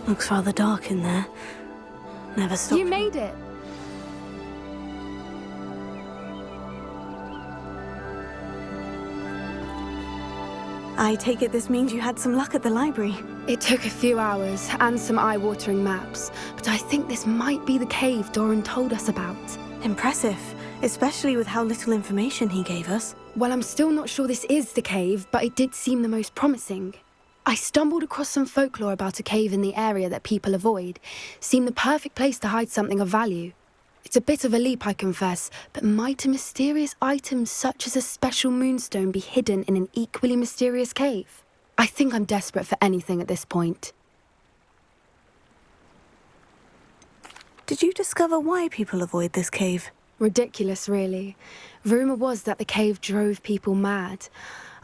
Looks rather dark in there. Never stopped. You made it! I take it this means you had some luck at the library. It took a few hours and some eye-watering maps, but I think this might be the cave Doran told us about. Impressive, especially with how little information he gave us. Well, I'm still not sure this is the cave, but it did seem the most promising. I stumbled across some folklore about a cave in the area that people avoid. Seemed the perfect place to hide something of value. It's a bit of a leap, I confess, but might a mysterious item such as a special moonstone be hidden in an equally mysterious cave? I think I'm desperate for anything at this point. Did you discover why people avoid this cave? Ridiculous, really. Rumour was that the cave drove people mad.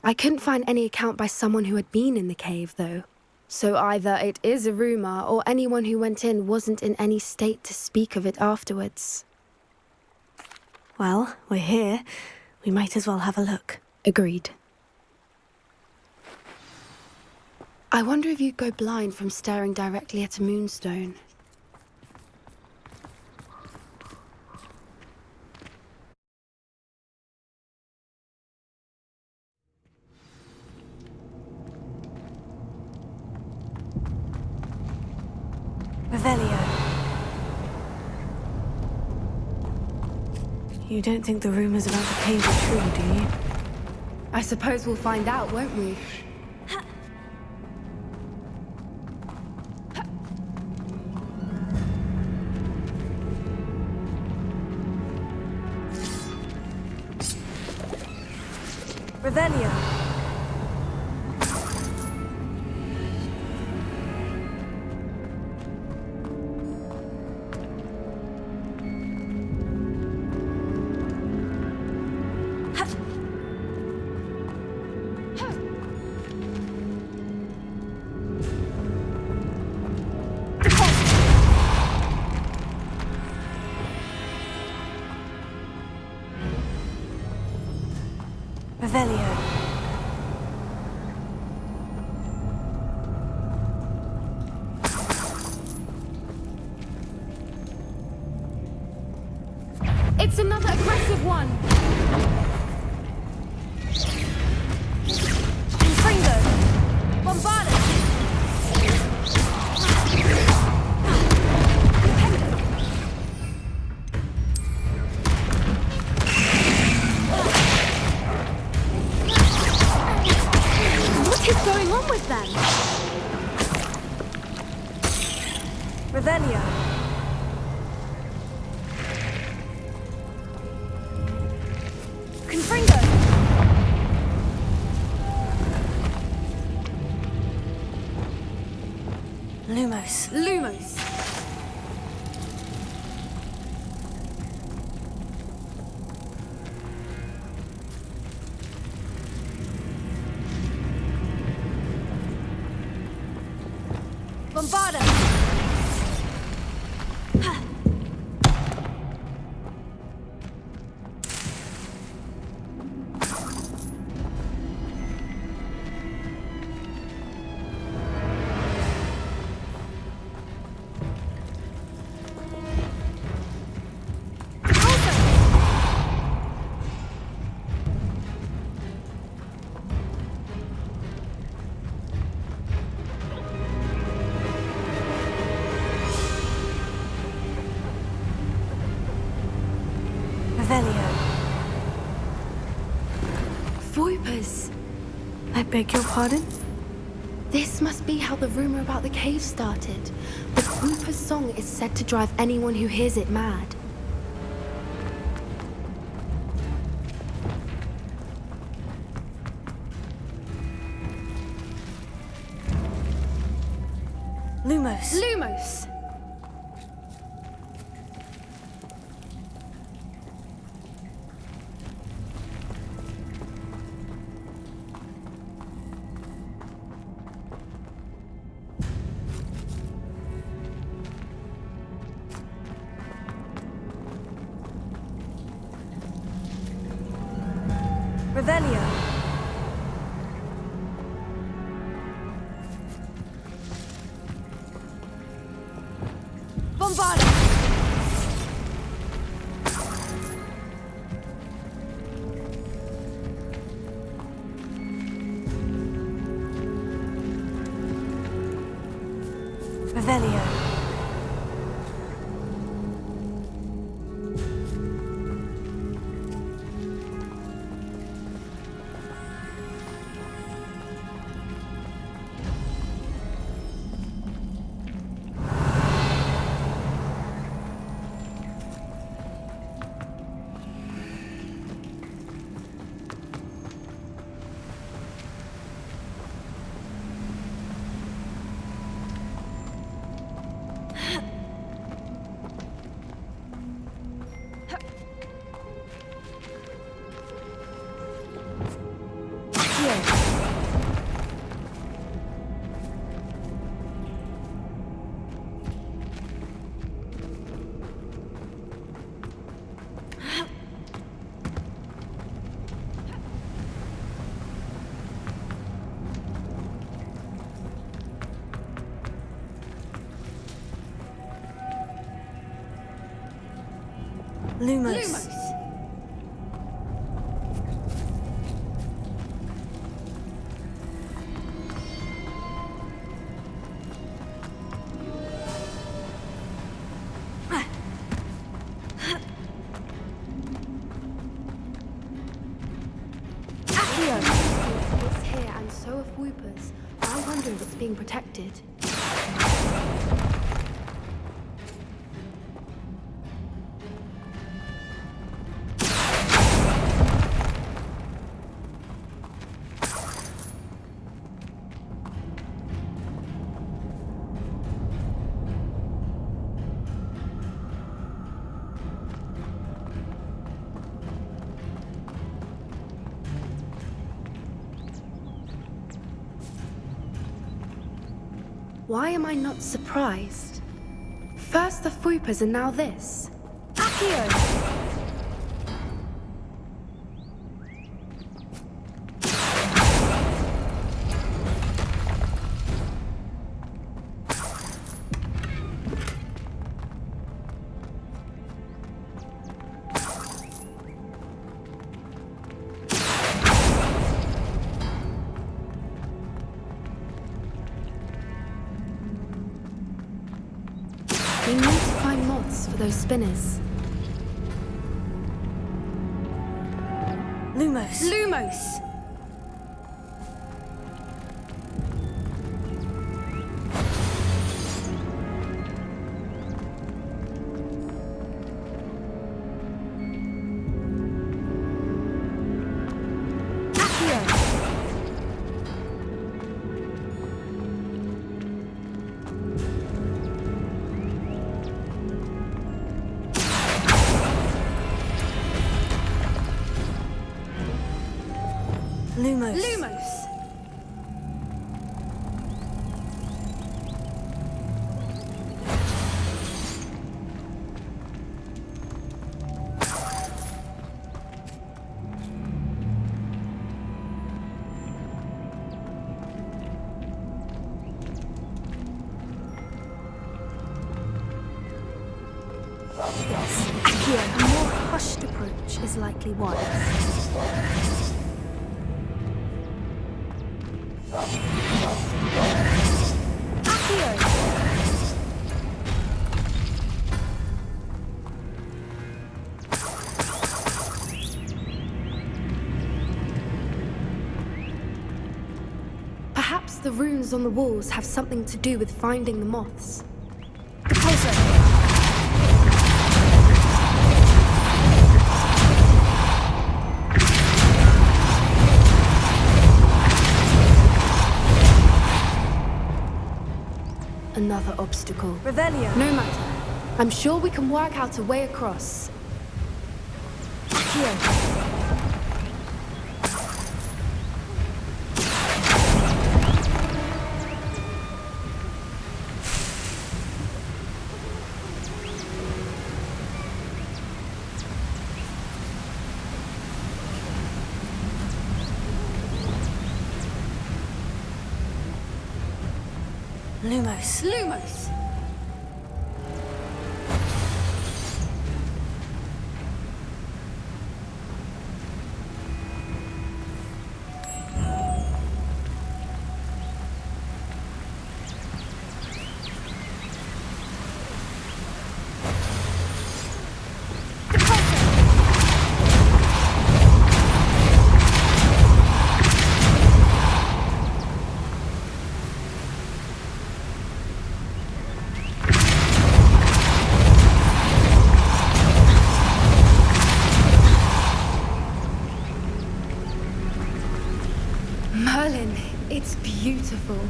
I couldn't find any account by someone who had been in the cave, though. So either it is a rumour, or anyone who went in wasn't in any state to speak of it afterwards. Well, we're here. We might as well have a look. Agreed. I wonder if you'd go blind from staring directly at a moonstone. Revelio. You don't think the rumors about the cave are true, do you? I suppose we'll find out, won't we? Revelio. Revelio. It's another aggressive one! Confringo! Bombardus! What is going on with them? Revelio. Confringo! Lumos. Lumos. Bombarda! Revelio. Voipers. I beg your pardon? This must be how the rumor about the cave started. The Whooper's song is said to drive anyone who hears it mad. Lumos. Lumos! Revelio. move on! Revelio. Lumos. Lumos! It's here, and so are Whoopers. I wonder if it's being protected. Why am I not surprised? First the Whoopers and now this. Accio! We need to find moths for those spinners. Lumos. Lumos! Lumos. Lumos! Yes. Accio. A more hushed approach is likely wise. Perhaps the runes on the walls have something to do with finding the moths. Another obstacle. Revelio. No matter. I'm sure we can work out a way across. Accio. Lumos. Lumos! beautiful.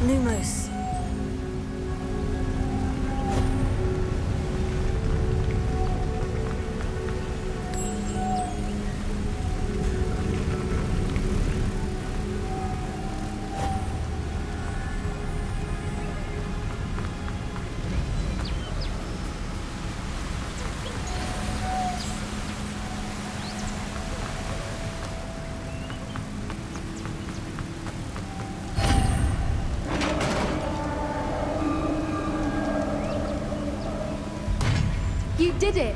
Lumos. You did it!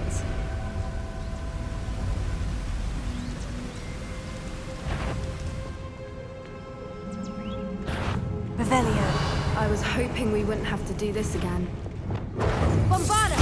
Revelio. I was hoping we wouldn't have to do this again. Bombarda!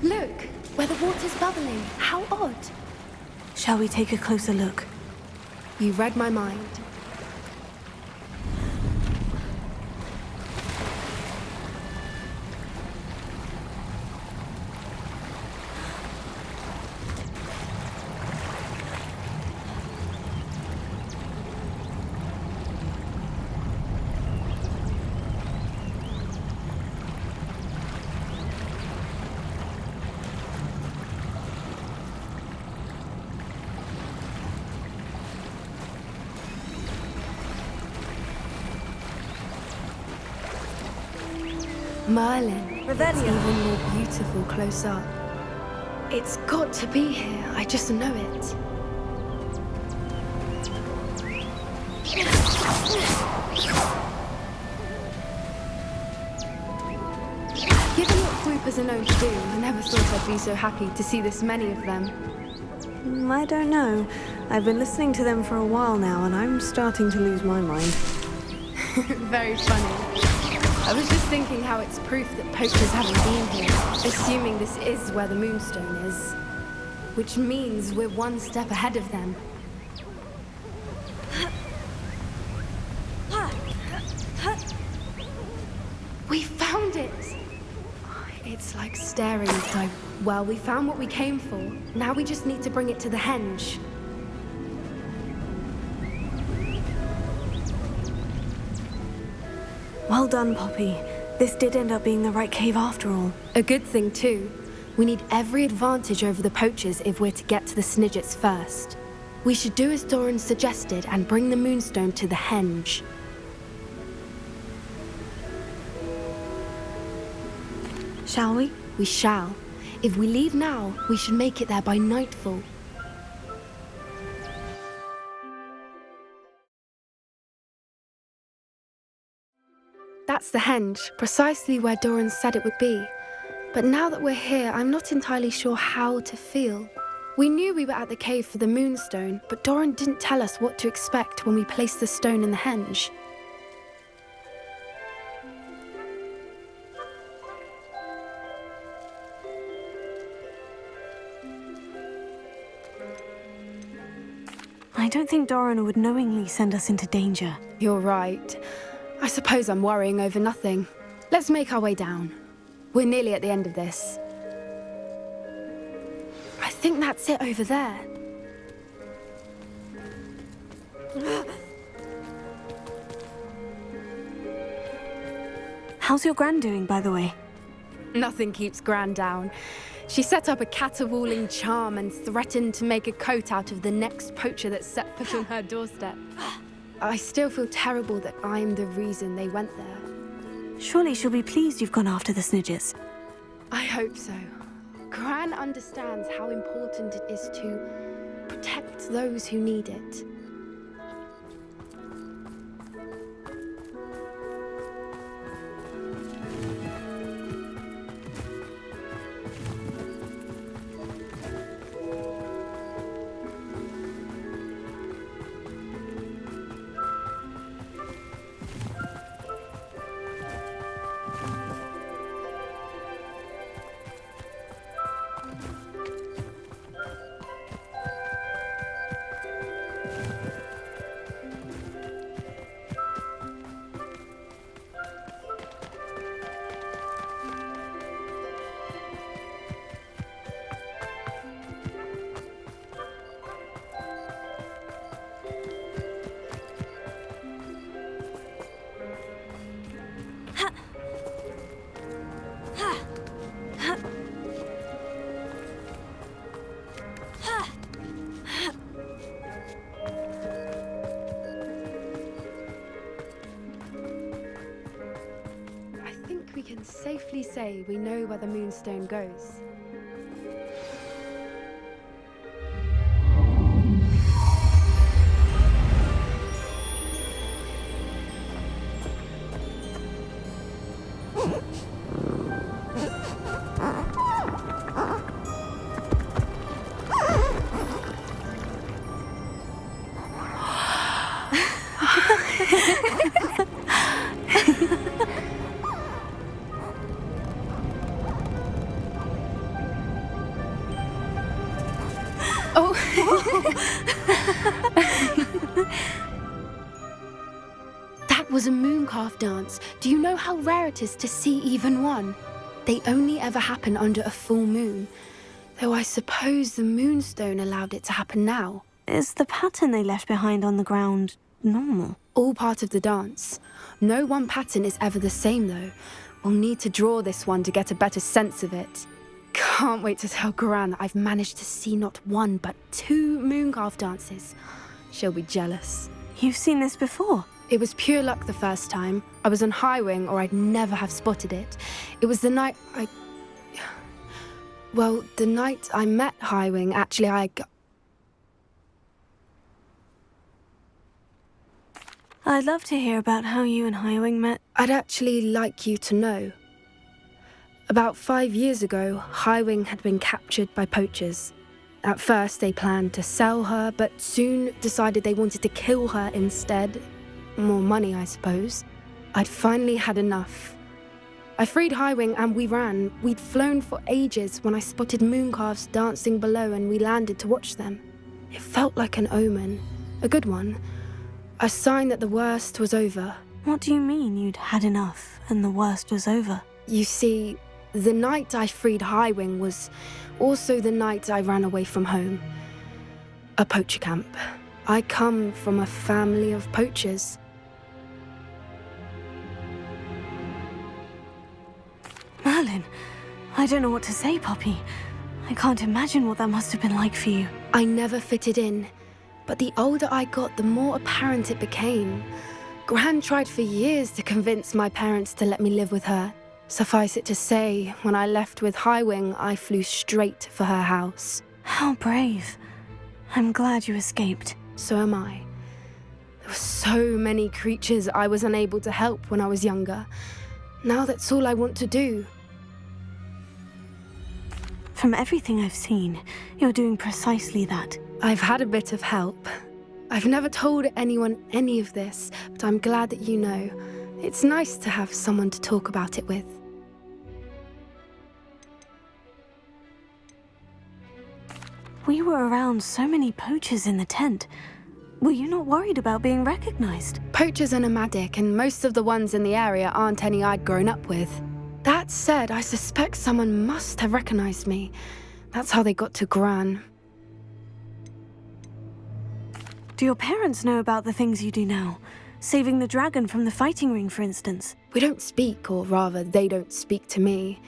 Look, where the water's bubbling. How odd. Shall we take a closer look? You read my mind. Merlin. It's Revelio. even more beautiful close up. It's got to be here. I just know it. Given what swoopers are known to do, I never thought I'd be so happy to see this many of them. I don't know. I've been listening to them for a while now, and I'm starting to lose my mind. Very funny. I was just thinking how it's proof that poachers haven't been here, assuming this is where the Moonstone is. Which means we're one step ahead of them. We found it! It's like staring at well, we found what we came for. Now we just need to bring it to the henge. Well done, Poppy. This did end up being the right cave after all. A good thing, too. We need every advantage over the poachers if we're to get to the Snidgets first. We should do as Doran suggested and bring the Moonstone to the henge. Shall we? We shall. If we leave now, we should make it there by nightfall. That's the henge, precisely where Doran said it would be. But now that we're here, I'm not entirely sure how to feel. We knew we were at the cave for the Moonstone, but Doran didn't tell us what to expect when we placed the stone in the henge. I don't think Doran would knowingly send us into danger. You're right. I suppose I'm worrying over nothing. Let's make our way down. We're nearly at the end of this. I think that's it over there. How's your gran doing, by the way? Nothing keeps Gran down. She set up a caterwauling charm and threatened to make a coat out of the next poacher that set foot on her doorstep. I still feel terrible that I'm the reason they went there. Surely she'll be pleased you've gone after the Snidgets. I hope so. Gran understands how important it is to protect those who need it. We can safely say we know where the Moonstone goes. Oh! That was a mooncalf dance. Do you know how rare it is to see even one? They only ever happen under a full moon. Though I suppose the Moonstone allowed it to happen now. Is the pattern they left behind on the ground normal? All part of the dance. No one pattern is ever the same, though. We'll need to draw this one to get a better sense of it. Can't wait to tell Gran that I've managed to see not one, but 2 mooncalf dances. She'll be jealous. You've seen this before? It was pure luck the first time. I was on Highwing, or I'd never have spotted it. It was the night Well, the night I met Highwing, actually, I'd love to hear about how you and Highwing met. I'd actually like you to know. About 5 years ago, Highwing had been captured by poachers. At first, they planned to sell her, but soon decided they wanted to kill her instead. More money, I suppose. I'd finally had enough. I freed Highwing and we ran. We'd flown for ages when I spotted mooncalves dancing below and we landed to watch them. It felt like an omen. A good one. A sign that the worst was over. What do you mean you'd had enough and the worst was over? You see, the night I freed Highwing was also the night I ran away from home. A poacher camp. I come from a family of poachers. Merlin, I don't know what to say, Poppy. I can't imagine what that must have been like for you. I never fitted in, but the older I got, the more apparent it became. Gran tried for years to convince my parents to let me live with her. Suffice it to say, when I left with Highwing, I flew straight for her house. How brave. I'm glad you escaped. So am I. There were so many creatures I was unable to help when I was younger. Now that's all I want to do. From everything I've seen, you're doing precisely that. I've had a bit of help. I've never told anyone any of this, but I'm glad that you know. It's nice to have someone to talk about it with. We were around so many poachers in the tent. Were you not worried about being recognized? Poachers are nomadic, and most of the ones in the area aren't any I'd grown up with. That said, I suspect someone must have recognized me. That's how they got to Gran. Do your parents know about the things you do now? Saving the dragon from the fighting ring, for instance. We don't speak, or rather, they don't speak to me.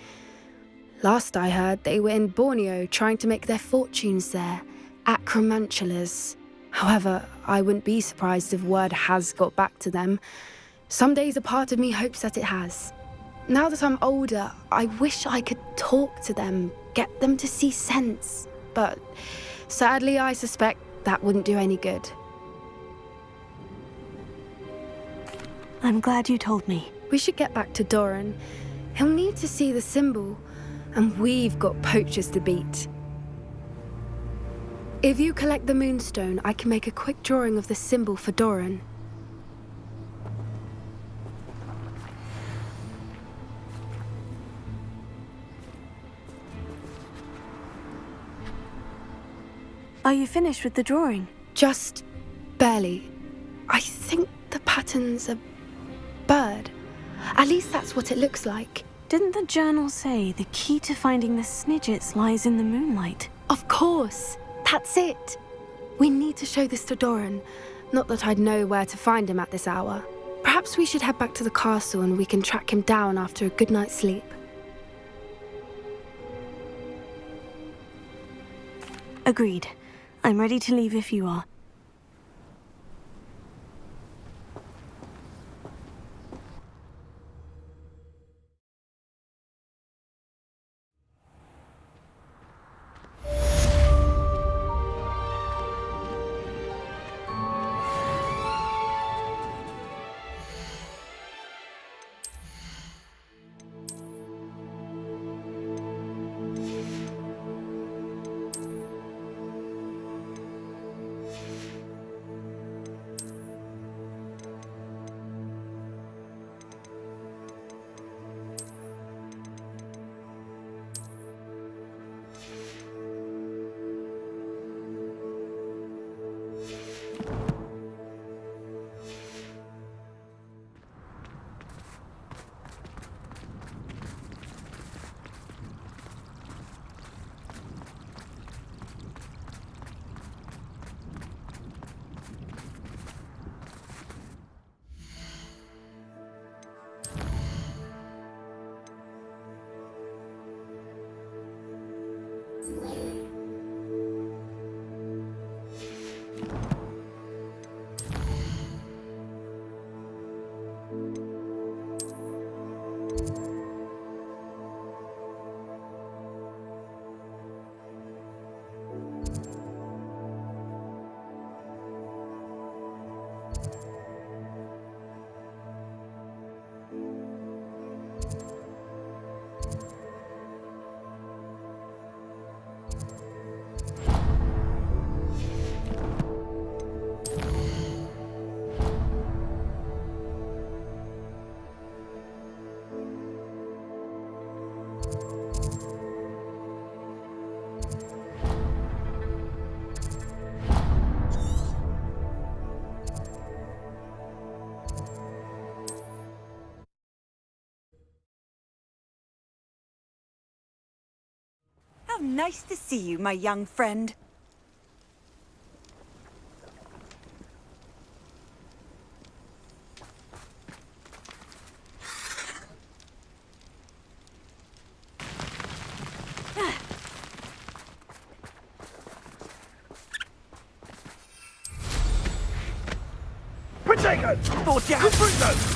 Last I heard, they were in Borneo trying to make their fortunes there, acromantulas. However, I wouldn't be surprised if word has got back to them. Some days a part of me hopes that it has. Now that I'm older, I wish I could talk to them, get them to see sense. But sadly, I suspect that wouldn't do any good. I'm glad you told me. We should get back to Doran. He'll need to see the symbol, and we've got poachers to beat. If you collect the moonstone, I can make a quick drawing of the symbol for Doran. Are you finished with the drawing? Just barely. I think the pattern's a bird. At least that's what it looks like. Didn't the journal say the key to finding the Snidgets lies in the moonlight? Of course. That's it. We need to show this to Doran. Not that I'd know where to find him at this hour. Perhaps we should head back to the castle and we can track him down after a good night's sleep. Agreed. I'm ready to leave if you are. How nice to see you, my young friend. Protego! For down!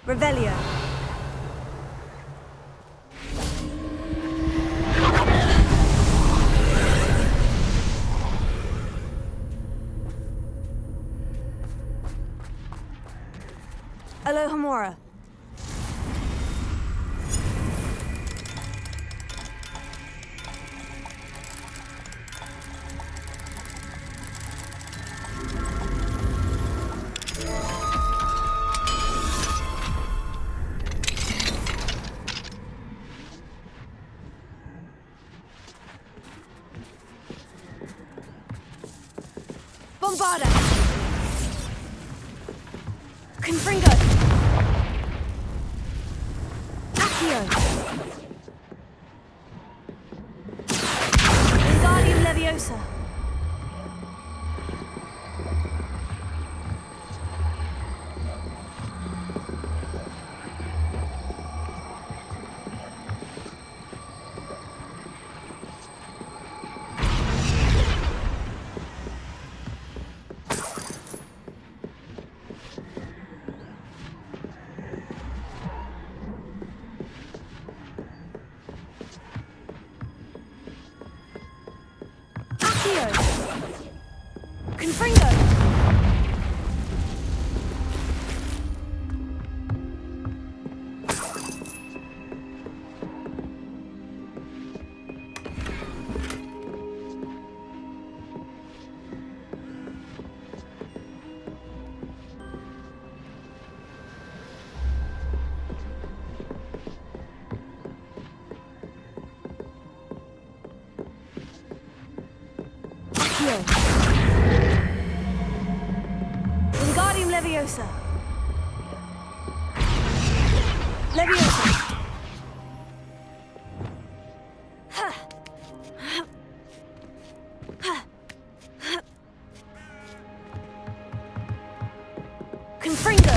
Revelio. Alohomora. Bombarda! Confringo! Leviosa. Confringo! Wingardium Leviosa. Leviosa. Confringo.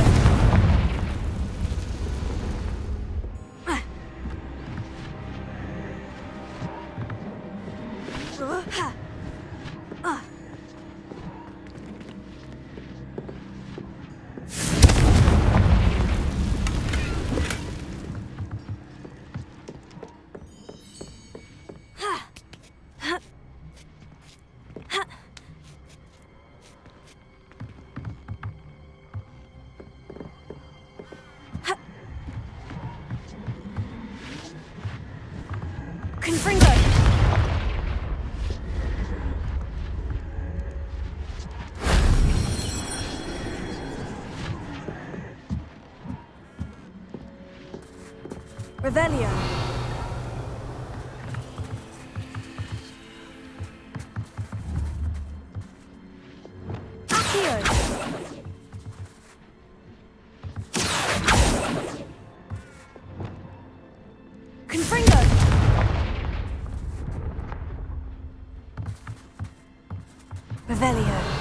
Confringo! Revelio. Accio. Confringo! Revelio.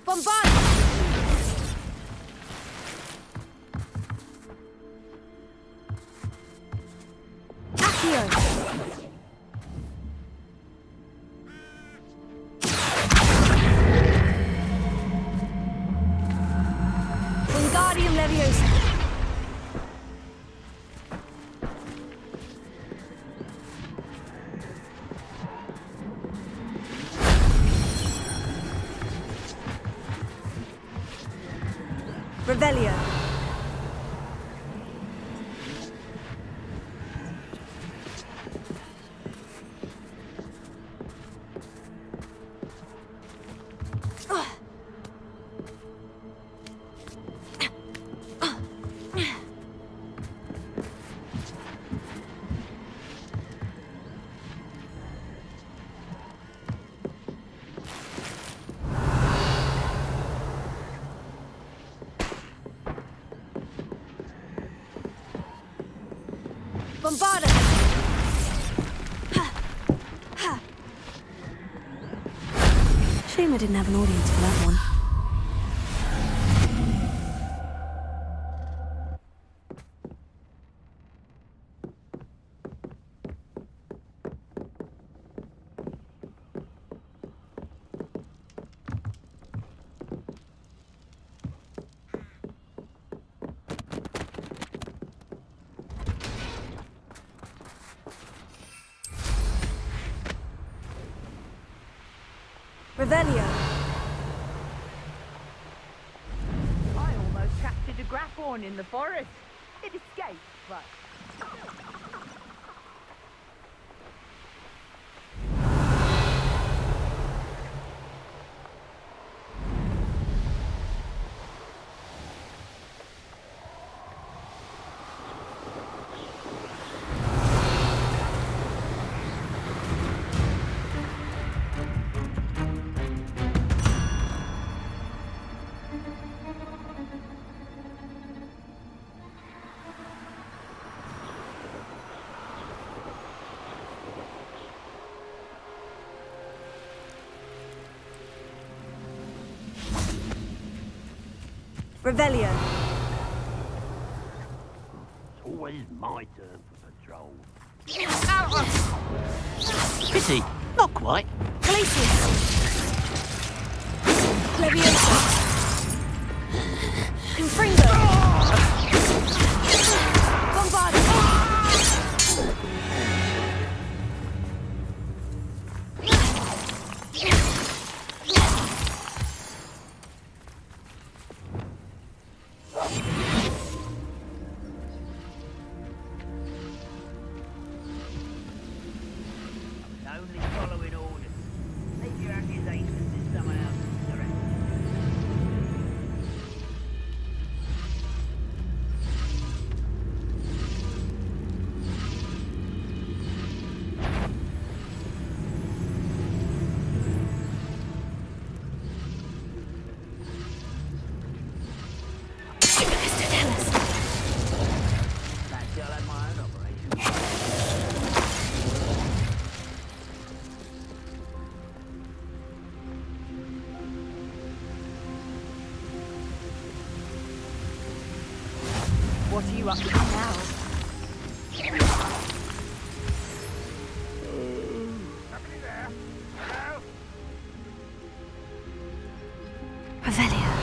Bombard! Accio. Wingardium Leviosa. Revelio. Bombarda! Shame I didn't have an audience for that one. Revelio. I almost captured a grapphorn in the forest. It escaped, but... Revelio. It's always my turn for patrol. Pity, not quite. Glacius. Leviosa. Confringo. Bombarda. Only following orders. Leave your accusations in someone else's direction. Fancy I'll have my own operation. What are you up to now? Somebody there? Hello? Revelio.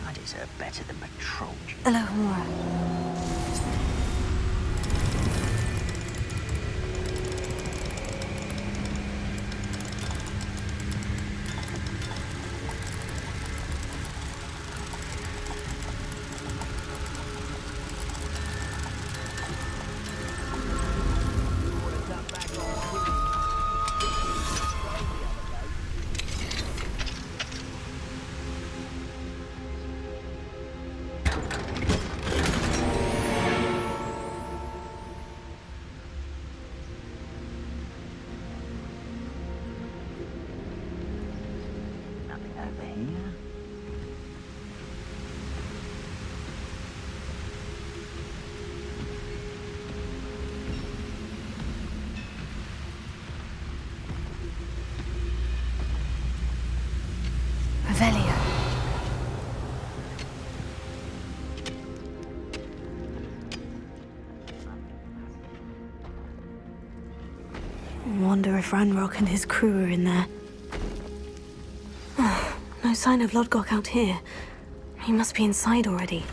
I deserve better than patrol duty. Alohomora. Nothing over here. Revelio. Wonder if Ranrock and his crew are in there. No sign of Lodgok out here. He must be inside already.